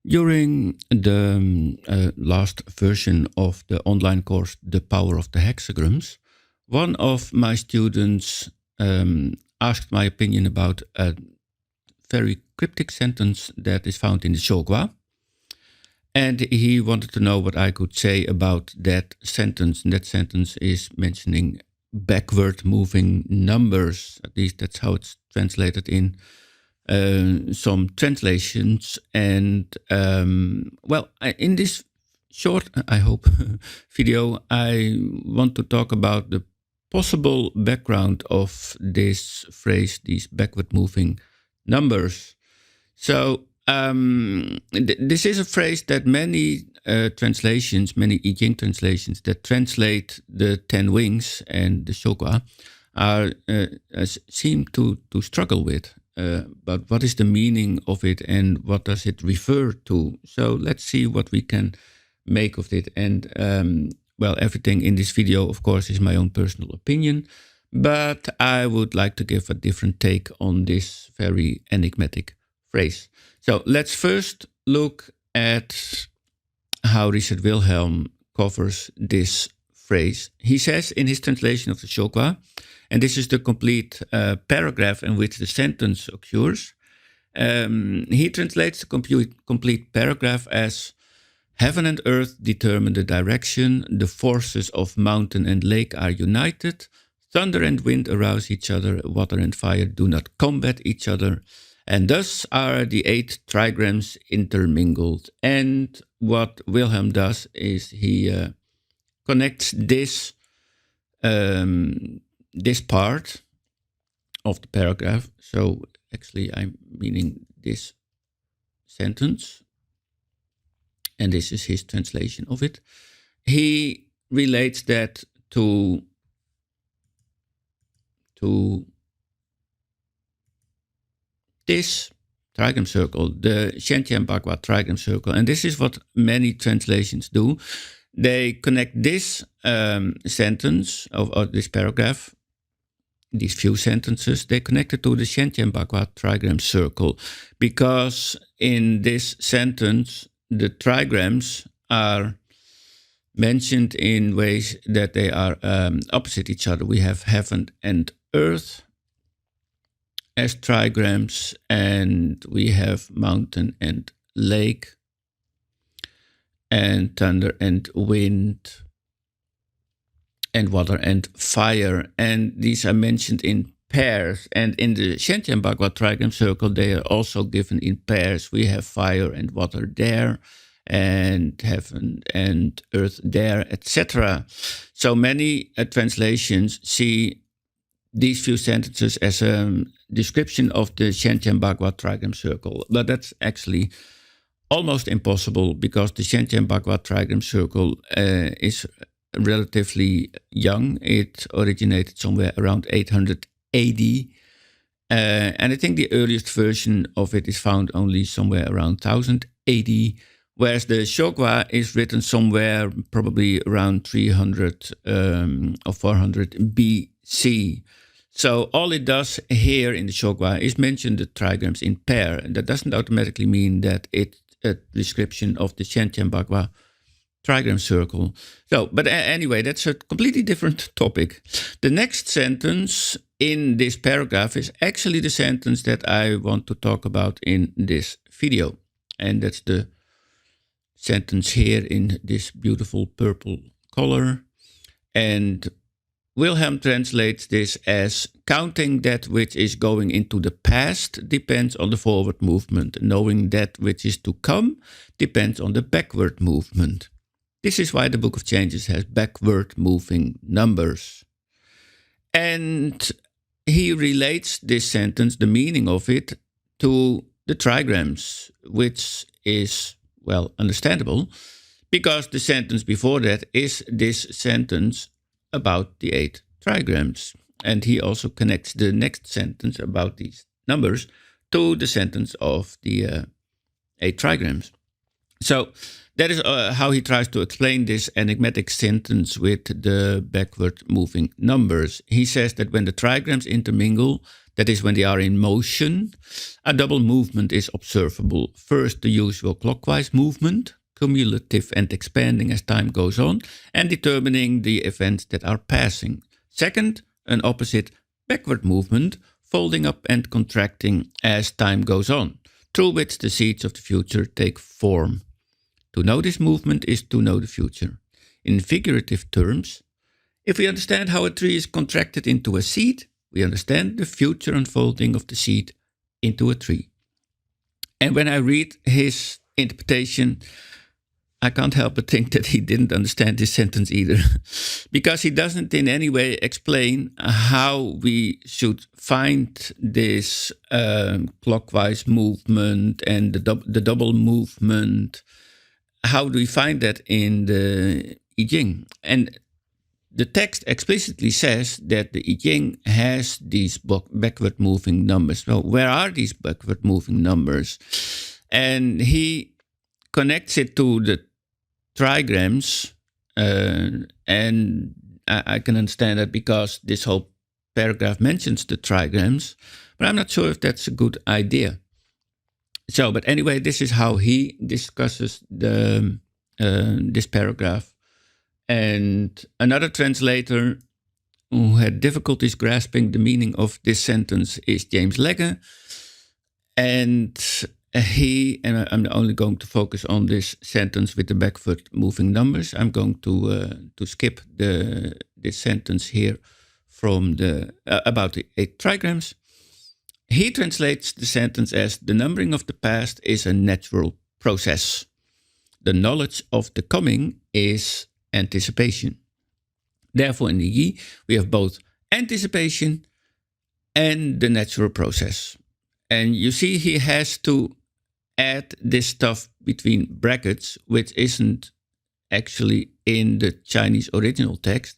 During the last version of the online course, The Power of the Hexagrams, one of my students asked my opinion about a very cryptic sentence that is found in the Shuogua. And he wanted to know what I could say about that sentence. And that sentence is mentioning backward moving numbers. At least that's how it's translated in some translations. And in this short, I hope, video, I want to talk about the possible background of this phrase, these backward moving numbers. So this is a phrase that many translations, many Yijing translations that translate the 10 wings and the Shuogua seem to struggle with. But what is the meaning of it and what does it refer to? So let's see what we can make of it. And everything in this video, of course, is my own personal opinion, but I would like to give a different take on this very enigmatic phrase. So let's first look at how Richard Wilhelm covers this phrase. He says in his translation of the Shuogua, and this is the complete paragraph in which the sentence occurs, he translates the complete paragraph as: heaven and earth determine the direction, the forces of mountain and lake are united, thunder and wind arouse each other, water and fire do not combat each other, and thus are the 8 trigrams intermingled. And what Wilhelm does is he connects this part of the paragraph. So actually I'm meaning this sentence, and this is his translation of it. He relates that to this trigram circle, the Shantian Bagua trigram circle. And this is what many translations do. They connect this sentence of this paragraph, these few sentences, they connect it to the Shantian Bagua trigram circle, because in this sentence, the trigrams are mentioned in ways that they are opposite each other. We have heaven and earth as trigrams, and we have mountain and lake, and thunder and wind, and water and fire. And these are mentioned in pairs. And in the Shantian Bagua trigram circle, they are also given in pairs. We have fire and water there, and heaven and earth there, etc. So many translations see these few sentences as a description of the Shantian Bagua trigram circle. But that's actually almost impossible, because the Shantian Bagua trigram circle is relatively young. It originated somewhere around 800 AD. And I think the earliest version of it is found only somewhere around 1000 AD, whereas the Shuogua is written somewhere probably around 300 or 400 BC. So all it does here in the Shuogua is mention the trigrams in pair. And that doesn't automatically mean that it's a description of the Shantian Bagua trigram circle. So, but anyway, that's a completely different topic. The next sentence in this paragraph is actually the sentence that I want to talk about in this video. And that's the sentence here in this beautiful purple color. And Wilhelm translates this as: counting that which is going into the past depends on the forward movement. Knowing that which is to come depends on the backward movement. This is why the Book of Changes has backward moving numbers. And he relates this sentence, the meaning of it, to the trigrams, which is, well, understandable, because the sentence before that is this sentence about the 8 trigrams. And he also connects the next sentence about these numbers to the sentence of the 8 trigrams. So that is how he tries to explain this enigmatic sentence with the backward moving numbers. He says that when the trigrams intermingle, that is when they are in motion, a double movement is observable. First, the usual clockwise movement, cumulative and expanding as time goes on, and determining the events that are passing. Second, an opposite backward movement, folding up and contracting as time goes on, through which the seeds of the future take form. To know this movement is to know the future. In figurative terms, if we understand how a tree is contracted into a seed, we understand the future unfolding of the seed into a tree. And when I read his interpretation, I can't help but think that he didn't understand this sentence either, because he doesn't in any way explain how we should find this clockwise movement and the double movement. How do we find that in the Yijing? And the text explicitly says that the Yijing has these backward moving numbers. Well, where are these backward moving numbers? And he connects it to the trigrams, and I can understand that because this whole paragraph mentions the trigrams, but I'm not sure if that's a good idea. So, but anyway, this is how he discusses this paragraph. And another translator who had difficulties grasping the meaning of this sentence is James Legge. And I'm only going to focus on this sentence with the backward moving numbers. I'm going to skip this sentence here from about the 8 trigrams. He translates the sentence as, the numbering of the past is a natural process. The knowledge of the coming is anticipation. Therefore, in the Yi, we have both anticipation and the natural process. And you see, he has to add this stuff between brackets, which isn't actually in the Chinese original text,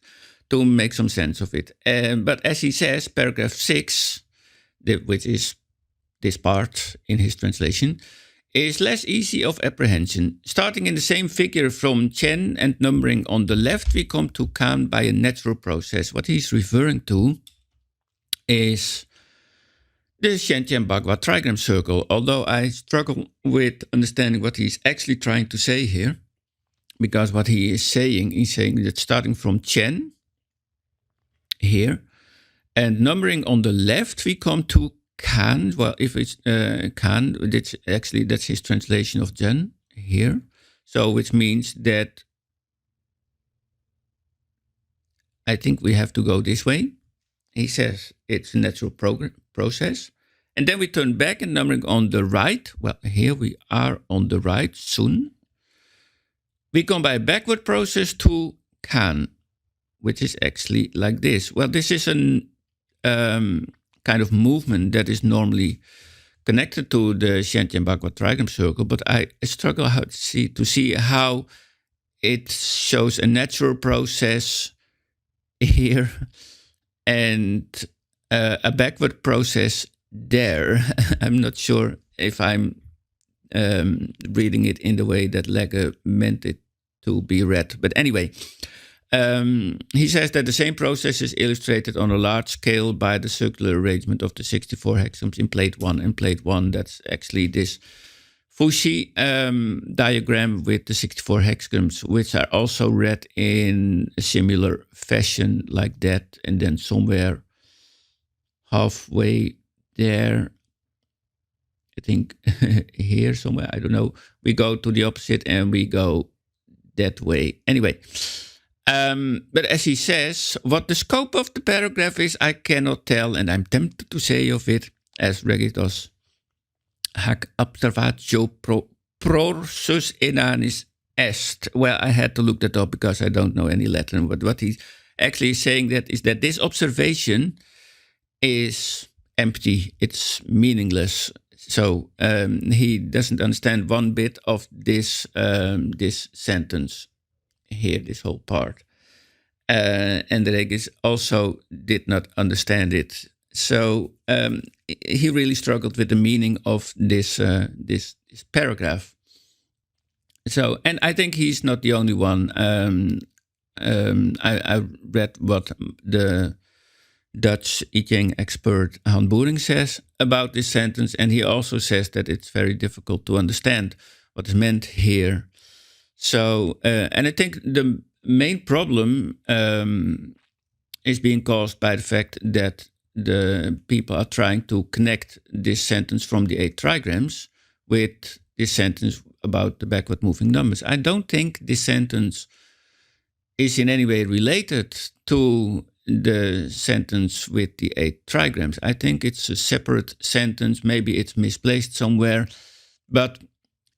to make some sense of it. But as he says, paragraph 6, which is this part in his translation, is less easy of apprehension. Starting in the same figure from Chen and numbering on the left, we come to Kan by a natural process. What he's referring to is the Shantian Bagua trigram circle, although I struggle with understanding what he's actually trying to say here, because what he's saying that starting from Chen here, and numbering on the left, we come to Kan. Well, if it's Kan, that's his translation of Chen here. So, which means that I think we have to go this way. He says it's a natural process. And then we turn back and numbering on the right. Well, here we are on the right, soon. We come by a backward process to Kan, which is actually like this. Well, this is an kind of movement that is normally connected to the Shantian Bagua trigram circle, but I struggle to see how it shows a natural process here and a backward process there. I'm not sure if I'm reading it in the way that Legge meant it to be read. But anyway, he says that the same process is illustrated on a large scale by the circular arrangement of the 64 hexagrams in plate 1. And plate 1, that's actually this Fushi diagram with the 64 hexagrams, which are also read in a similar fashion like that. And then somewhere halfway there, I think here somewhere, I don't know, we go to the opposite and we go that way. Anyway, but as he says, what the scope of the paragraph is, I cannot tell, and I'm tempted to say of it, as Regitos hac observatio prorsus inanis est. Well, I had to look that up because I don't know any Latin, but what he's actually saying is that this observation is empty, it's meaningless. So he doesn't understand one bit of this sentence here, this whole part. And Regis also did not understand it. So he really struggled with the meaning of this paragraph. So, and I think he's not the only one. I read what the Dutch Yijing expert Han Boering says about this sentence, and he also says that it's very difficult to understand what is meant here. So, and I think the main problem is being caused by the fact that the people are trying to connect this sentence from the 8 trigrams with this sentence about the backward moving numbers. I don't think this sentence is in any way related to the sentence with the 8 trigrams. I think it's a separate sentence. Maybe it's misplaced somewhere. But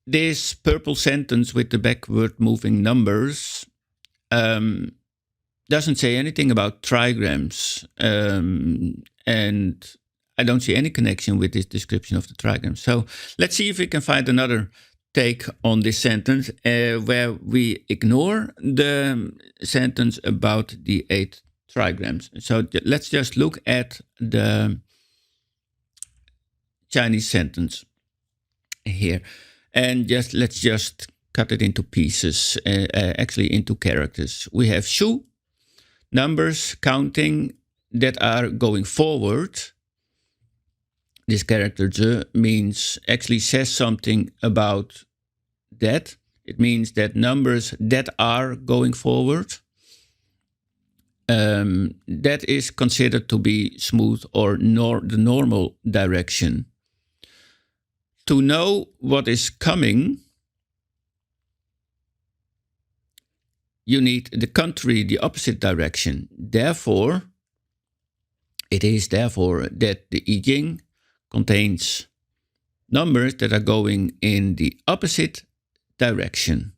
this purple sentence with the backward moving numbers doesn't say anything about trigrams. And I don't see any connection with this description of the trigrams. So let's see if we can find another take on this sentence where we ignore the sentence about the 8 trigrams. So let's just look at the Chinese sentence here. And let's just cut it into pieces, actually into characters. We have shu, numbers counting that are going forward. This character ze means, actually says something about that. It means that numbers that are going forward, that is considered to be smooth or the normal direction. To know what is coming, you need the contrary, the opposite direction. Therefore, it is therefore that the Yijing contains numbers that are going in the opposite direction.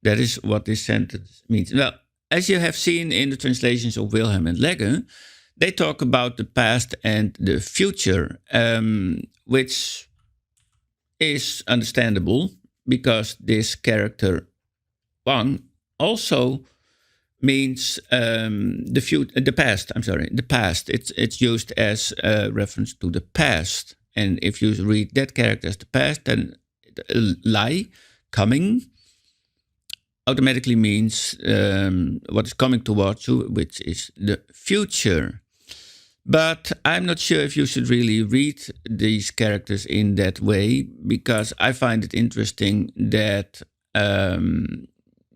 That is what this sentence means. Well, as you have seen in the translations of Wilhelm and Legge, they talk about the past and the future, which is understandable because this character Wang also means the past. The past. It's used as a reference to the past. And if you read that character as the past, then lai, coming, automatically means what is coming towards you, which is the future. But I'm not sure if you should really read these characters in that way, because I find it interesting that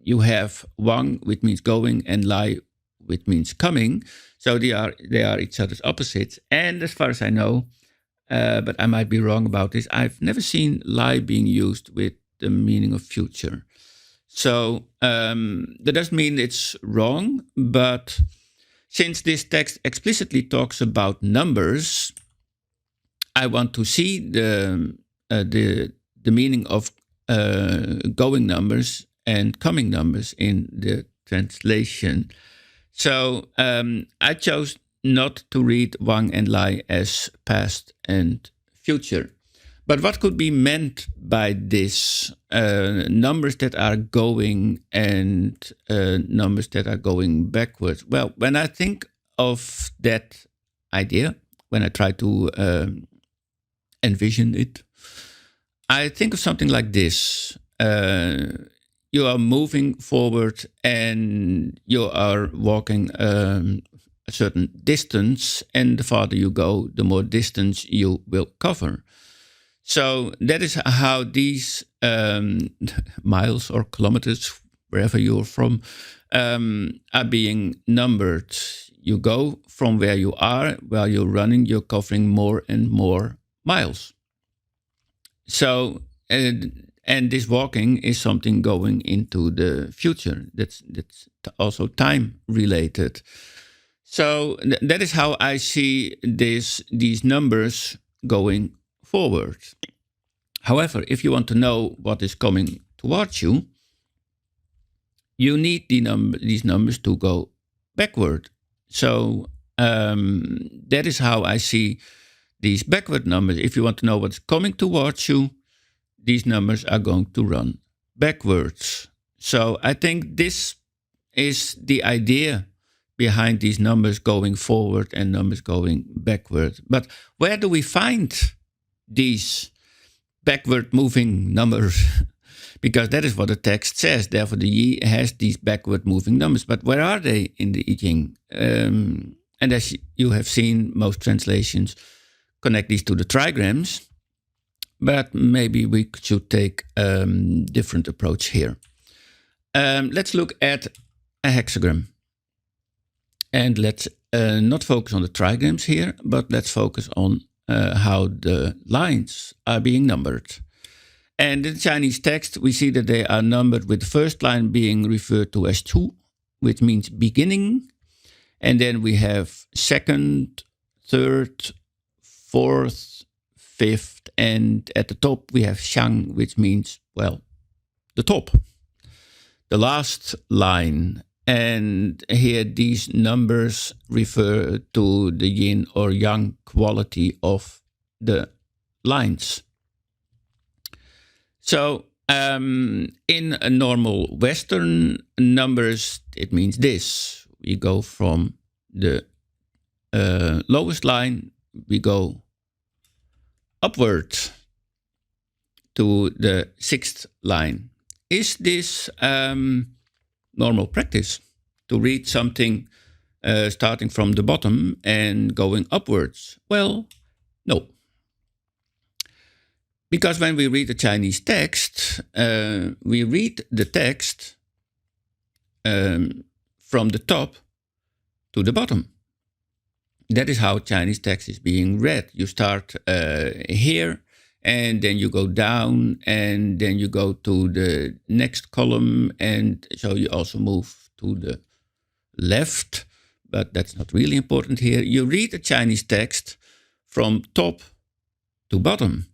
you have Wang, which means going, and Lai, which means coming. So they are each other's opposites. And as far as I know, but I might be wrong about this, I've never seen Lai being used with the meaning of future. So that doesn't mean it's wrong, but since this text explicitly talks about numbers, I want to see the meaning of going numbers and coming numbers in the translation. So I chose not to read Wang and Lai as past and future. But what could be meant by this? Numbers that are going and numbers that are going backwards. Well, when I think of that idea, when I try to envision it, I think of something like this. You are moving forward and you are walking a certain distance, and the farther you go, the more distance you will cover. So that is how these miles or kilometers, wherever you're from, are being numbered. You go from where you are, while you're running, you're covering more and more miles. So, and this walking is something going into the future. That's also time related. So that is how I see these numbers going forward. However, if you want to know what is coming towards you, you need these numbers to go backward. So that is how I see these backward numbers. If you want to know what's coming towards you, these numbers are going to run backwards. So I think this is the idea behind these numbers going forward and numbers going backward. But where do we find these backward moving numbers? Because that is what the text says. Therefore, the Yi has these backward moving numbers. But where are they in the Yijing? And as you have seen, most translations connect these to the trigrams, but maybe we should take a different approach here. Let's look at a hexagram. And let's not focus on the trigrams here, but let's focus on how the lines are being numbered. And in the Chinese text, we see that they are numbered with the first line being referred to as 2, which means beginning. And then we have second, third, fourth, fifth, and at the top we have Shang, which means, well, the top, the last line. And here these numbers refer to the yin or yang quality of the lines. So in a normal Western numbers, it means this. We go from the lowest line, we go upward to the 6th line. Is this normal practice to read something starting from the bottom and going upwards? Well, no. Because when we read the Chinese text, we read the text from the top to the bottom. That is how Chinese text is being read. You start here, and then you go down, and then you go to the next column, and so you also move to the left, but that's not really important here. You read the Chinese text from top to bottom.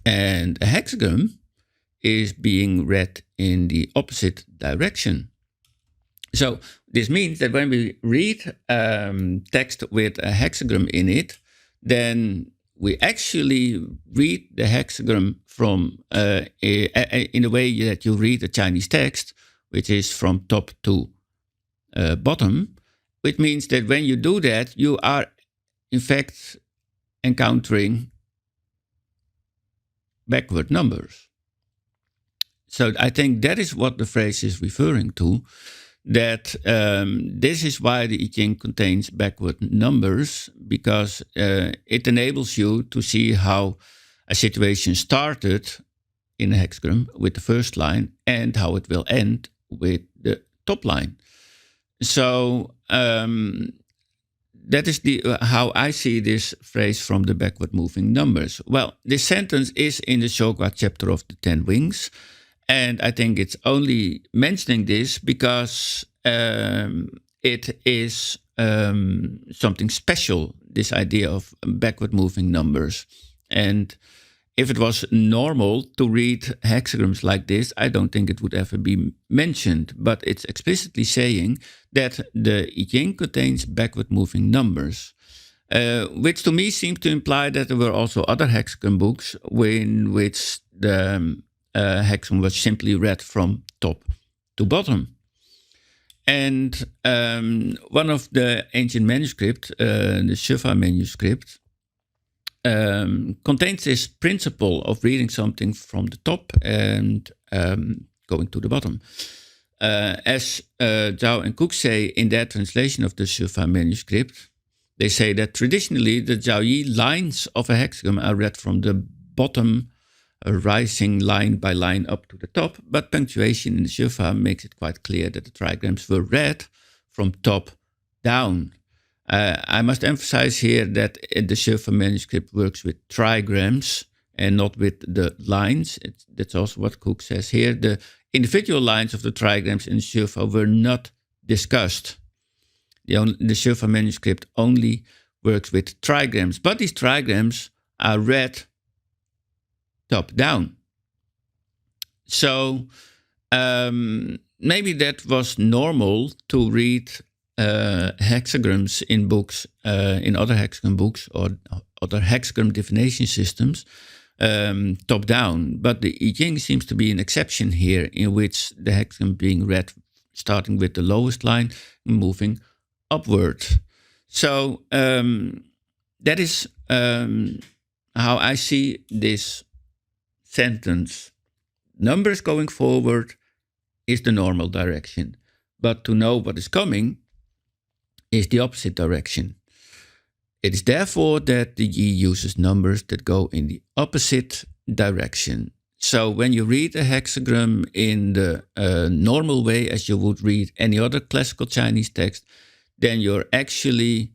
And a hexagram is being read in the opposite direction. So this means that when we read text with a hexagram in it, then we actually read the hexagram from in the way that you read the Chinese text, which is from top to bottom, which means that when you do that, you are in fact encountering backward numbers. So I think that is what the phrase is referring to, that this is why the Yijing contains backward numbers, because it enables you to see how a situation started in a hexagram with the first line and how it will end with the top line. So that is how I see this phrase from the backward moving numbers. Well, this sentence is in the Shuogua chapter of the 10 wings. And I think it's only mentioning this because it is something special, this idea of backward moving numbers. And if it was normal to read hexagrams like this, I don't think it would ever be mentioned. But it's explicitly saying that the Yijing contains backward moving numbers, which to me seems to imply that there were also other hexagram books in which the hexagram was simply read from top to bottom. And one of the ancient manuscripts, the Shuogua manuscript, contains this principle of reading something from the top and going to the bottom. As Zhao and Cook say in their translation of the Shuogua manuscript, they say that traditionally the Zhaoyi lines of a hexagram are read from the bottom, rising line by line up to the top, but punctuation in the Shuogua makes it quite clear that the trigrams were read from top down. I must emphasize here that the Shuogua manuscript works with trigrams and not with the lines. That's also what Cook says here. The individual lines of the trigrams in the Shuogua were not discussed. The Shuogua manuscript only works with trigrams, but these trigrams are read top down. So maybe that was normal to read hexagrams in books, in other hexagram books or other hexagram divination systems, top down. But the Yijing seems to be an exception here, in which the hexagram being read starting with the lowest line and moving upward. So that is how I see this sentence. Numbers going forward is the normal direction, but to know what is coming is the opposite direction. It is therefore that the Yi uses numbers that go in the opposite direction. So when you read a hexagram in the normal way as you would read any other classical Chinese text, then you're actually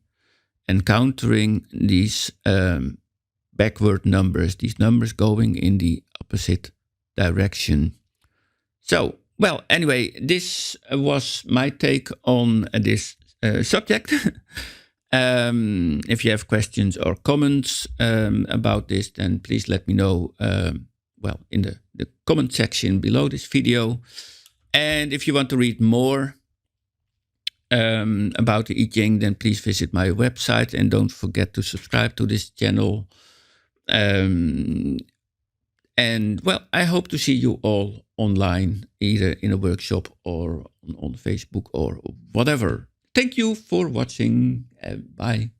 encountering these backward numbers, these numbers going in the opposite direction. So, well, anyway, this was my take on this subject. If you have questions or comments about this, then please let me know in the comment section below this video. And if you want to read more about the Yijing, then please visit my website and don't forget to subscribe to this channel. And well, I hope to see you all online, either in a workshop or on Facebook or whatever. Thank you for watching. Bye.